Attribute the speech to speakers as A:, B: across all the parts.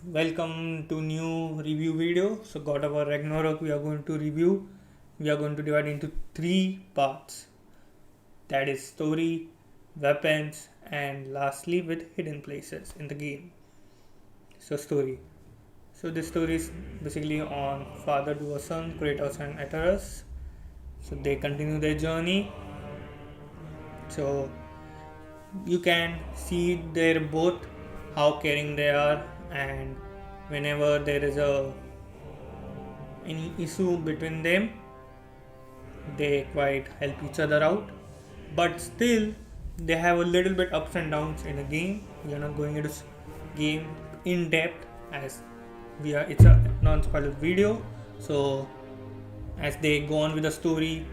A: Welcome to new review video. So God of War Ragnarok we are going to review. We are going to divide into three parts. That is story, weapons, and lastly with hidden places in the game. So story. So this story is basically on father to a son, Kratos and Atreus. So they continue their journey. So you can see they're both how caring they are, and whenever there is any issue between them, they quite help each other out. But still they have a little bit ups and downs in a game. We are not going into game in depth as it's a non-spoiler video. So as they go on with the story,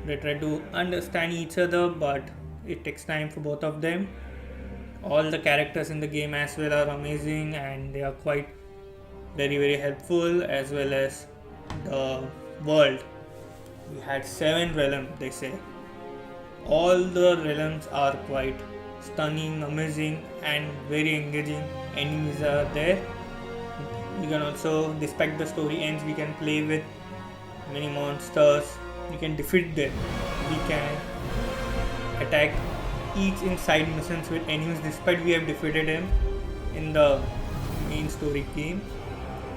A: they try to understand each other, but it takes time for both of them. All the characters in the game as well are amazing, and they are quite very helpful, as well as the world. We had 7 realms, they say. All the realms are quite stunning, amazing, and very engaging. Enemies are there. You can also, despite the story ends, we can play with many monsters. We can defeat them. We can attack each in side missions with enemies despite we have defeated him in the main story game.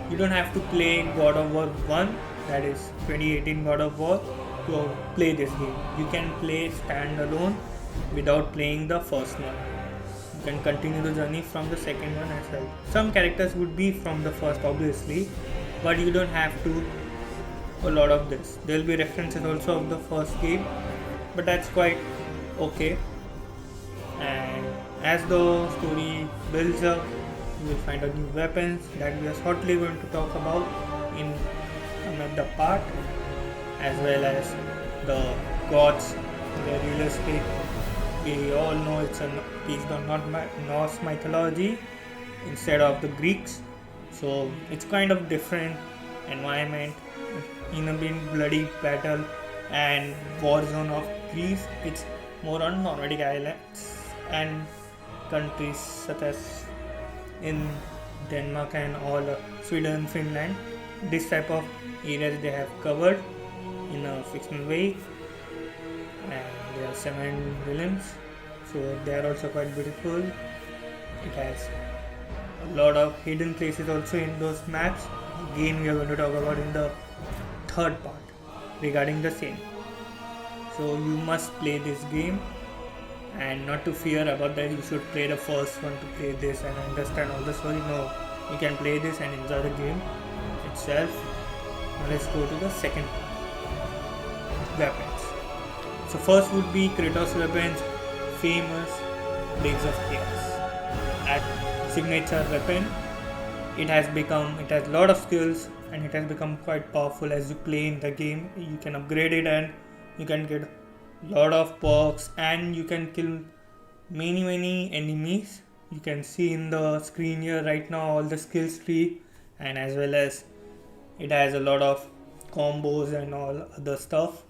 A: You don't have to play God of War 1, that is 2018 God of War, to play this game. You can play standalone without playing the first one. You can continue the journey from the second one as well. Some characters would be from the first obviously, but you don't have to a lot of this. There will be references also of the first game, but that's quite okay. And as the story builds up, you will find out new weapons that we are shortly going to talk about in another part, as well as the gods, the realistic. We all know it's based on not Norse mythology instead of the Greeks, so it's kind of different environment. In a big bloody battle and war zone of Greece, it's more on Nordic islands and countries such as in Denmark and all Sweden, Finland. This type of areas they have covered in a fictional way, and there are 7 villains, so they are also quite beautiful. It has a lot of hidden places also in those maps. Again, we are going to talk about in the third part regarding the same. So you must play this game, and not to fear about that you should play the first one to play this and understand all the story. No, you can play this and enjoy the game itself. Now let's go to the second part, weapons. So first would be Kratos weapons, famous Blades of Chaos. That signature weapon, it has a lot of skills, and it has become quite powerful as you play in the game. You can upgrade it and you can get lot of perks, and you can kill many enemies. You can see in the screen here right now all the skills tree, and as well as it has a lot of combos and all other stuff.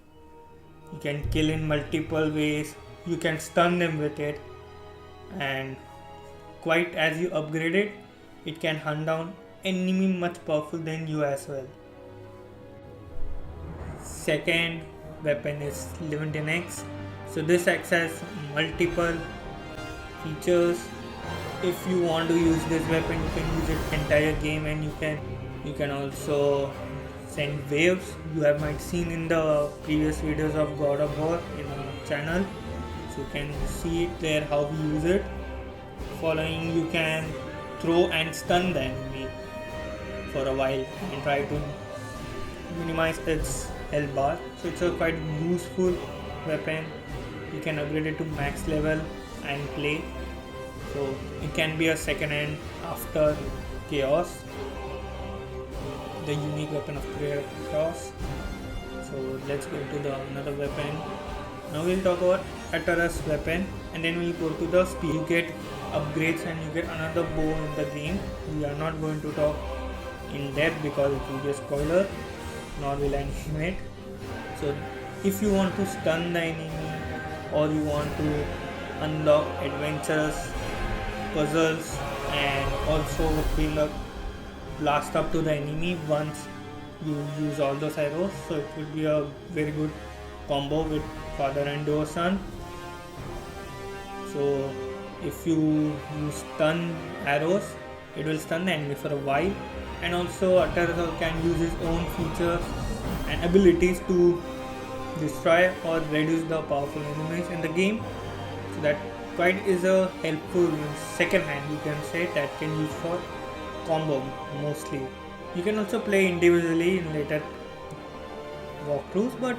A: You can kill in multiple ways. You can stun them with it, and quite as you upgrade it, it can hunt down enemy much powerful than you as well. Second weapon is Levantine X. So this acts has multiple features. If you want to use this weapon, you can use it entire game, and you can also send waves. You have might seen in the previous videos of God of War in our channel, so you can see it there how we use it. Following, you can throw and stun the enemy for a while and try to minimize its health bar. So it's a quite useful weapon. You can upgrade it to max level and play. So it can be a second hand after Chaos, the unique weapon of Kratos. So let's go to the another weapon. Now we'll talk about Atreus weapon, and then we'll go to the speed. You get upgrades and you get another bow in the game. We are not going to talk in depth because it will be a spoiler, nor will I name it. So if you want to stun the enemy, or you want to unlock adventurous puzzles and also build up blast up to the enemy once you use all those arrows. So it will be a very good combo with father and son. So if you use stun arrows, it will stun the enemy for a while, and also Atara's can use his own features and abilities to destroy or reduce the powerful enemies in the game. So that quite is a helpful second hand, you can say, that can use for combo mostly. You can also play individually in later walkthroughs, but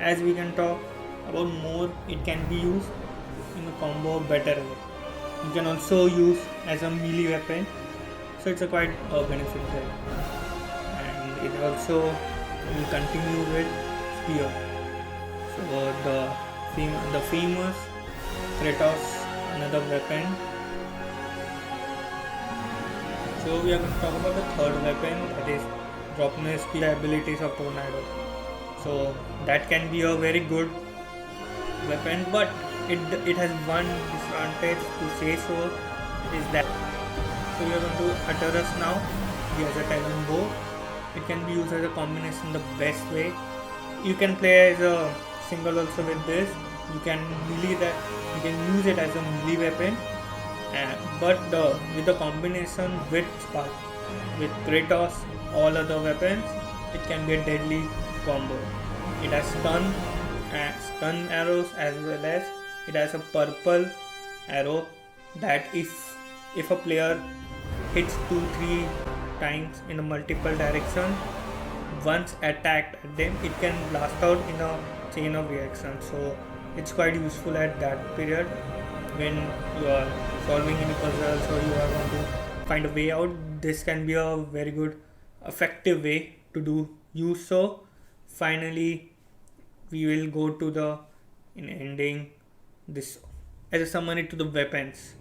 A: as we can talk about more, it can be used in a combo better way. You can also use as a melee weapon, so it's a quite benefit there. And it also will continue with spear. So the famous kratos, another weapon. So we are going to talk about the third weapon, that is dropping spear abilities of tornado. So that can be a very good weapon, but it has one disadvantage to say so, is that. So we are going to Atara's now. He has a Titan bow. It can be used as a combination the best way. You can play as a single also with this. You can use it as a melee weapon, but with the combination with Spark, with Kratos, all other weapons, it can be a deadly combo. It has stun arrows, as well as it has a purple arrow that if a player hits 2-3 times in a multiple direction, once attacked at them, it can blast out in a chain of reaction. So it's quite useful at that period when you are solving any puzzles or you are going to find a way out. This can be a very good effective way to use. So finally we will go to in ending this as a summary to the weapons.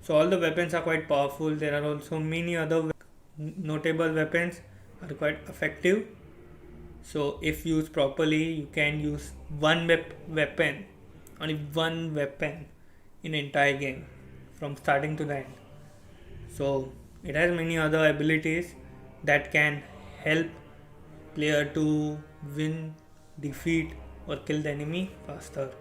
A: So all the weapons are quite powerful. There are also many other notable weapons are quite effective. So if used properly, you can use only one weapon in entire game from starting to the end. So it has many other abilities that can help player to win, defeat or kill the enemy faster.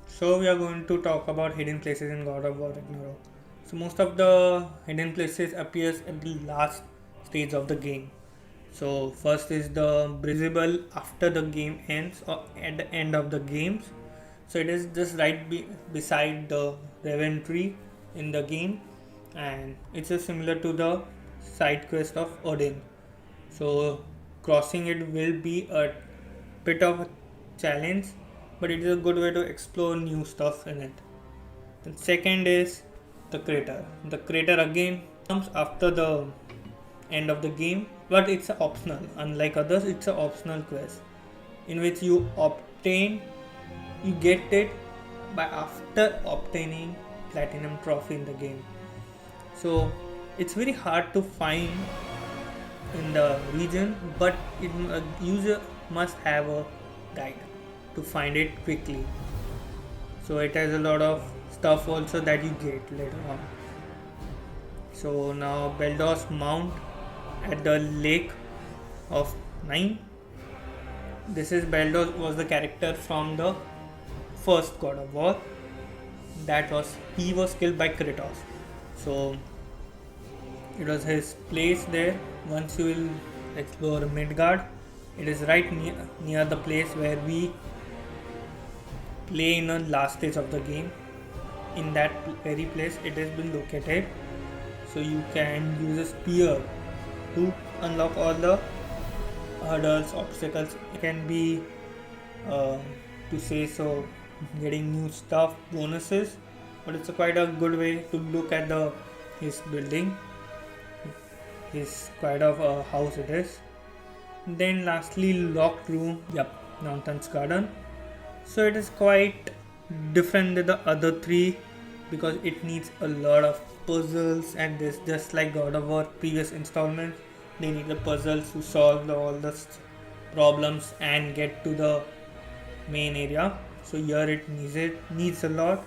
A: So we are going to talk about hidden places in God of War Ragnarok. So most of the hidden places appears at the last stage of the game. So first is the visible after the game ends or at the end of the games. So it is just right beside the Raven tree in the game, and it's similar to the side quest of Odin. So crossing it will be a bit of a challenge, but it is a good way to explore new stuff in it. The second is the crater. The crater again comes after the end of the game, but it's optional. Unlike others, it's an optional quest in which you get it by after obtaining platinum trophy in the game. So it's very hard to find in the region, but a user must have a guide to find it quickly. So it has a lot of stuff also that you get later on. So now Beldor's Mount at the Lake of Nine. This is Beldor was the character from the first God of War. He was killed by Kratos. So it was his place there. Once you will explore Midgard, it is right near the place where we play in the last stage of the game. In that very place it has been located. So you can use a spear to unlock all the hurdles, obstacles. It can be to say so getting new stuff, bonuses, but it's quite a good way to look at his building. His quite of a house it is. Then lastly, locked room. Mountain's Garden. So it is quite different than the other three because it needs a lot of puzzles, and this just like God of War previous installments, they need the puzzles to solve all the problems and get to the main area. So here it needs a lot.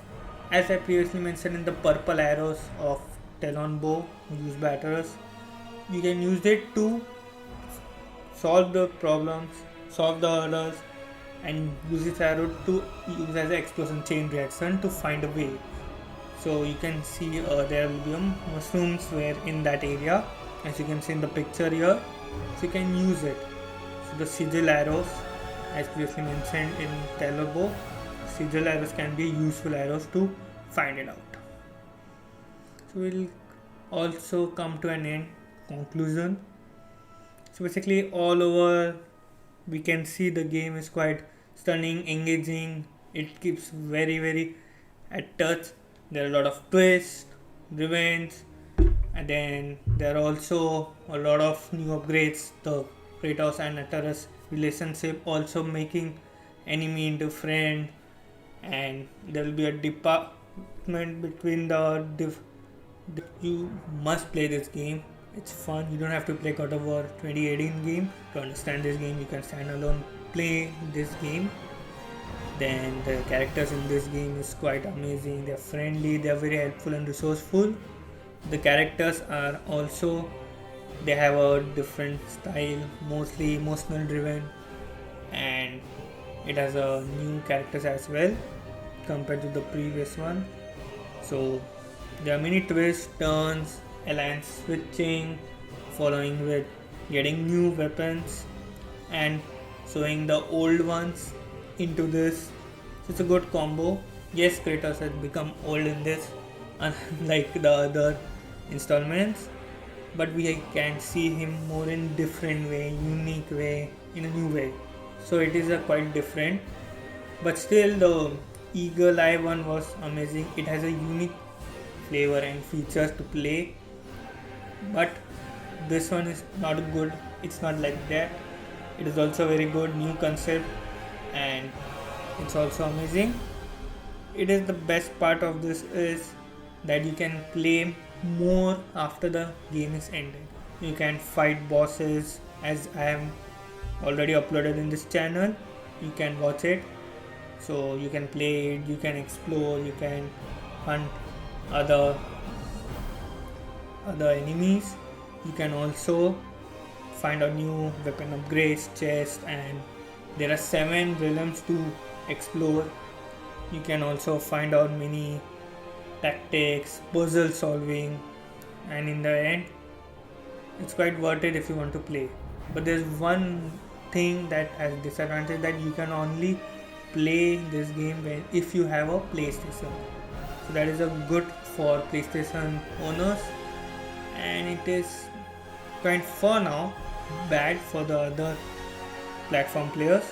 A: As I previously mentioned in the purple arrows of talon bow used by Atreus. You can use it to solve the problems, solve the hurdles, and use this arrow to use as an explosion chain reaction to find a way. So you can see there will be mushrooms where in that area, as you can see in the picture here. So you can use it. So the sigil arrows, as previously mentioned in talon bow, sigil arrows can be useful arrows to find it out. So we'll also come to an end conclusion. So basically all over we can see the game is quite stunning, engaging. It keeps very at touch. There are a lot of twists, revenge, and then there are also a lot of new upgrades. The Kratos and Atreus relationship also making enemy into friend, and there will be a department between you must play this game. It's fun. You don't have to play God of War 2018 game to understand this game. You can stand alone play this game. Then the characters in this game is quite amazing. They're friendly, they're very helpful and resourceful. The characters are also, they have a different style, mostly emotional driven, and it has a new characters as well compared to the previous one. So there are many twists, turns, alliance switching, following with getting new weapons and showing the old ones into this. So it's a good combo. Yes, Kratos has become old in this, unlike the other installments, but we can see him more in different way, unique way, in a new way. So it is a quite different, but still the Eagle Eye one was amazing. It has a unique flavor and features to play, but this one is not good. It's not like that. It is also very good new concept, and it's also amazing. It is the best part of this is that you can play more after the game is ended. You can fight bosses, as I have already uploaded in this channel. You can watch it. So you can play it, you can explore, you can hunt other enemies. You can also find a new weapon upgrades, chest, and there are 7 realms to explore. You can also find out many tactics, puzzle solving, and in the end it's quite worth it if you want to play. But there's one thing that has disadvantage, that you can only play this game if you have a PlayStation. So that is a good for PlayStation owners, and it is quite for now bad for the other platform players.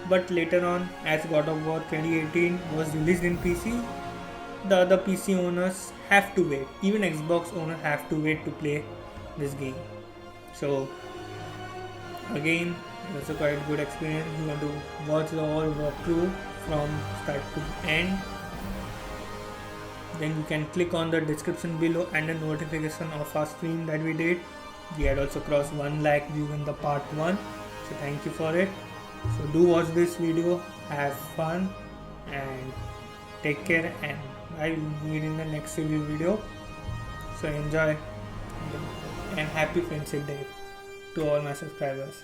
A: But later on, as God of War 2018 was released in PC, the other PC owners have to wait. Even Xbox owners have to wait to play this game. So again, it's a quite good experience. You want to watch the whole walkthrough from start to end, then you can click on the description below and the notification of our stream that we did. We had also crossed 1 lakh view in the part 1, so thank you for it. So do watch this video, have fun, and take care, and I will meet in the next review video. So enjoy, and happy Friendship Day to all my subscribers.